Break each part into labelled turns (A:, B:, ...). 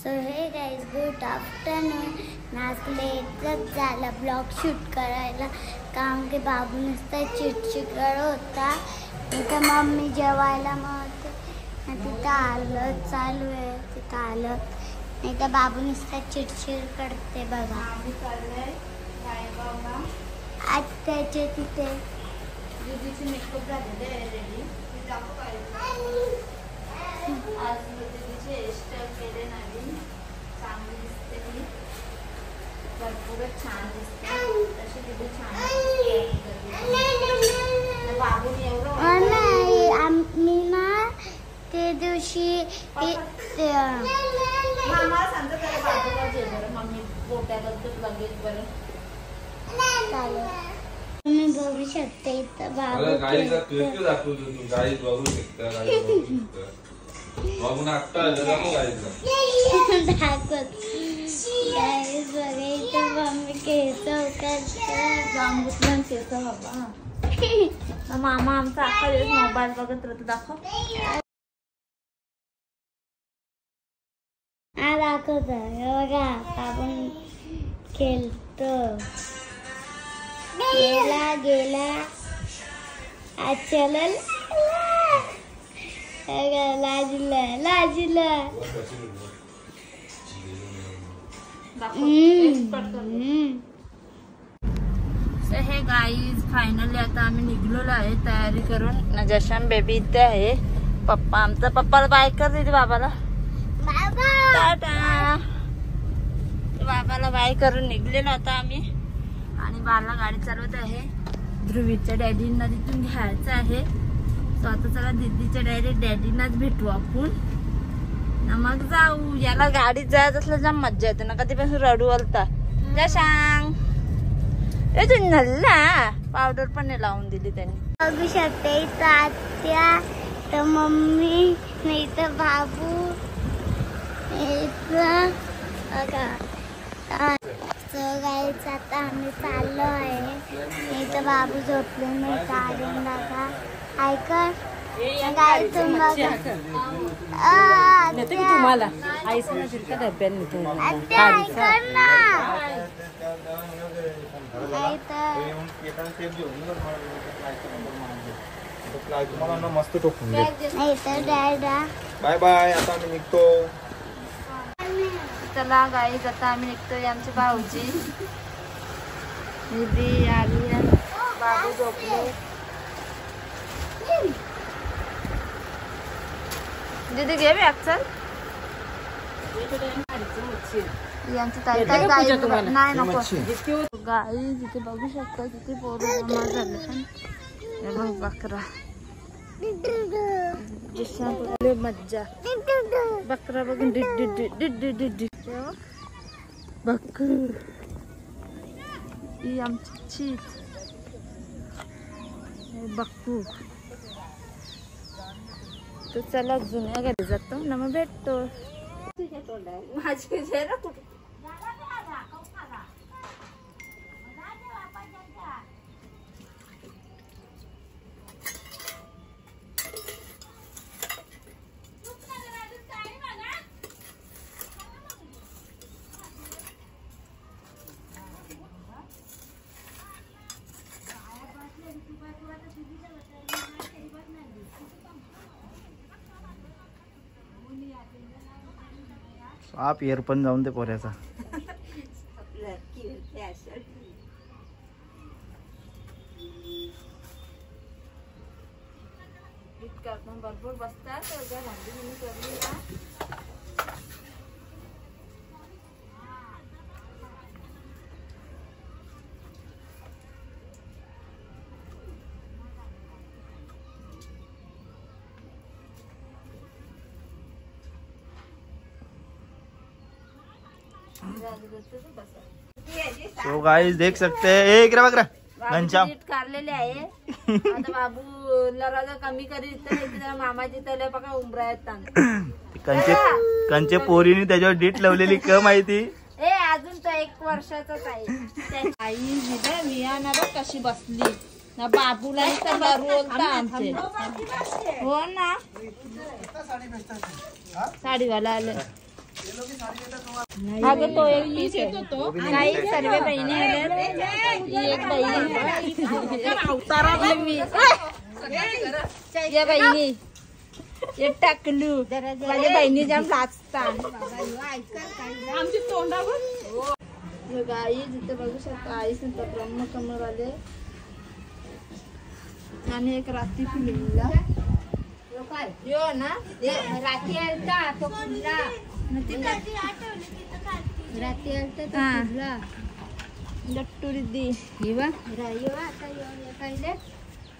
A: So hey guys good afternoon. आज लेटच झाला ब्लॉग शूट करायला कारण की बाबू नुसता चिडचिड करत होता. इथं मम्मी जेवायला मग तिथं आलं चालू आहे. तिथं आलं नाही तर बाबू नुसता चिडचिड करते बघा. आज त्याचे तिथे
B: दीदीचे मेकअप झालेले आहे रेडी. आज दीदीचे हेअरस्टाईल केले नवीन. चांगली दिसते ती, भरपूरच छान दिसते. तशी दीदी छान बाबून एवढं
A: मी ना ते दिवशी
B: मामा सांगतो त्याला बाबूला जे बरं मम्मी बोट्याबद्दल लगेच बरं
A: चालेल. तुम्ही बघू शकता इथं बाबू
C: गाईचा क्लिप दाखवतो तू. गाई बघू शकता, गाई बघू शकता. बघून आता दाखव गाईचा
A: दाखवत गाईस बघा इथं मम्मी केस
B: जांबूतलं केस बाबा. मामा आमचा अख्खा दिवस मोबाईल बघत राहतो. दाखव
A: दाखवत बघा आपण खेळतो. गेला गेला चल लाजला लाजला.
B: हे गाईज फायनली आता आम्ही निघलेलो आहे तयारी करून. जशान बेबी इथे आहे. पप्पा आमचा पप्पाला बाय कर दे बाबाला. टाटा. बाबाला बाय करून निघलेलो आता आम्ही आणि बाला गाडी चालवत आहे. ध्रुवीच्या डॅडींना तिथून घ्यायचं आहे. तो आता चला दीदीच्या डायरेक्ट डॅडींनाच भेटू आपण ना मग जाऊ. याला गाडीत जायचं असलं जाम मज्जा येते ना. कधीपासून रडू आलता. जा सांग ए तू नल्ला. पावडर पण नाही लावून दिली त्यांनी.
A: बघू शकते इथं आत्या तर मम्मी नाही तर बाबू गाईच. आता आम्ही चाललो आहे. नाही तर बाबू झोपले नाही तर आर्यन दादा ऐकर गाईतून बघा.
B: तुम्हाला आईसना शिरका डब्यात
A: आत्या ऐकर ना.
C: मस्त टोकून दे.
A: नाही तर डॅडा
C: बाय बाय. आता आम्ही निघतो.
B: चला गाईज आता आम्ही निघतोय. आमचे भाऊजी दीदी आर्यन बाबू झोपले. दीदी घे बॅग चल. यांची ताई ताई गाई नाही नको गाई. तिथे बघू शकता किती पोरं जमा झाले. बघ बकरा मज्जा. बकरा बघून डिड बकरू ही आमची चीज बक्कू. तर चला जुन्या घरी जातो ना मग भेटतो. माझी
D: आप इयरफोन जाऊन दे पोऱ्याचा.
B: भरपूर बसतात.
D: तो गाइस देख सकते हैं. एक बघ घनश्याम
B: काढलेले आहे. आता बाबू लराला कमी करीत मामाची तले बघा उमरा आहेत.
D: कंचे पोरीने त्याच्यावर डीट लावलेली क माहिती.
B: ए अजून तो 1 वर्षाचाच आहे. आई विया ना बघ कशी बसली ना. बाबूला बोलता आमचे. हो ना साडीवाला आलं. अगं तो एक पीस येतो काही सर्व बहिणी आल्या ही एक बहिणी अवतारातली मी या बहिणी हे टाकलू माझ्या बहिणी जाम लाचतात आमची तोंडावर गाई जिथे बघू शकता आई सुद्धा ब्रह्मकमळ वाले आणि एक रात्री फुलला यो ना रात्री आलता तो फुलला रात्री आलता लट्टू रिद्दी हिवा आता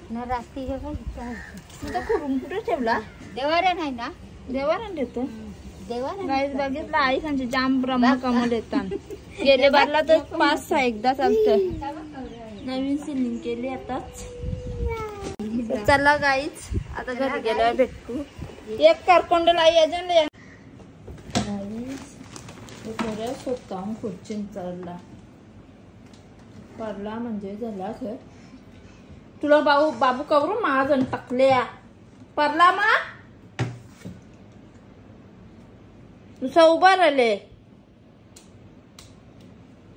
B: ना रात्री कुठे ठेवला देवाऱ्या नाही ना देवाऱ्या देतो गाईस बघितलं आई सांगते जाम ब्रह्मकमल येतात गेले बारला तर 5-6 एकदा चालतं नवीन सिलिंग केली आताच चला गाईच आता घरी गेल्यावर भेटू एक करकोंड लाई अजून स्वतःहून खुर्चीन चढला पडला म्हणजे झाला सर तुला बाबू कवरू माझं टाकल्या पडला मा तुझा उभा राहिले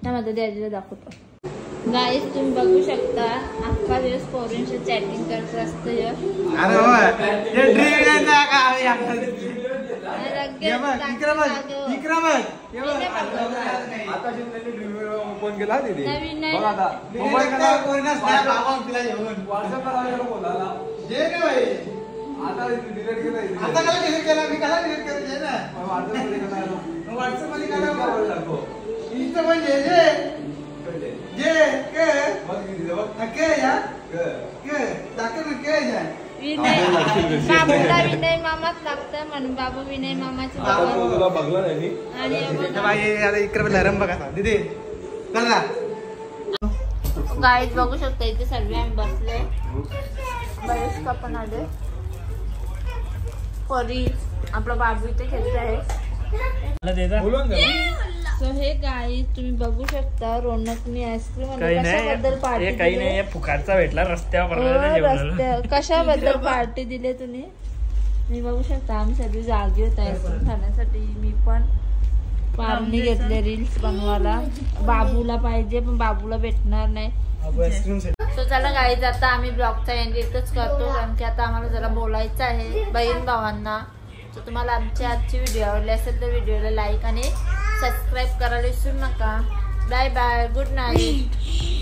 B: त्यामध्ये द्यायला दाखवतो गाईस तुम्ही बघू शकता अख्खा दिवस पोरींशी चॅटिंग करत असतं बाबूला विनय मामाच लागतं म्हणून बाबू विनय मामाचे गाईत बघू शकता इथे सर्व आम्ही बसले बरेच का पण आले परी आपला बाबू इथे खेळत आहे सो हे गाई तुम्ही बघू शकता रोनकनी आईस्क्रीम कशाबद्दल पार्टी काही नाही फुकारचा भेटला रस्त्यावर कशाबद्दल पार्टी दिली तुम्ही मी बघू शकता आम्ही सगळी जागी होत आईस्क्रीम खाण्यासाठी मी पण पारणी घेतले रील्स बनवायला बाबूला पाहिजे पण बाबूला भेटणार नाही सो चला गाईज आता आम्ही ब्लॉगचा एंड इथंच करतो कारण की आता आम्हाला जरा बोलायचं आहे बहीण भावांना तर तुम्हाला आमची आजची व्हिडिओ आवडली असेल तर व्हिडिओला लाईक आणि सबस्क्राईब करायला विसरू नका बाय बाय गुड नाईट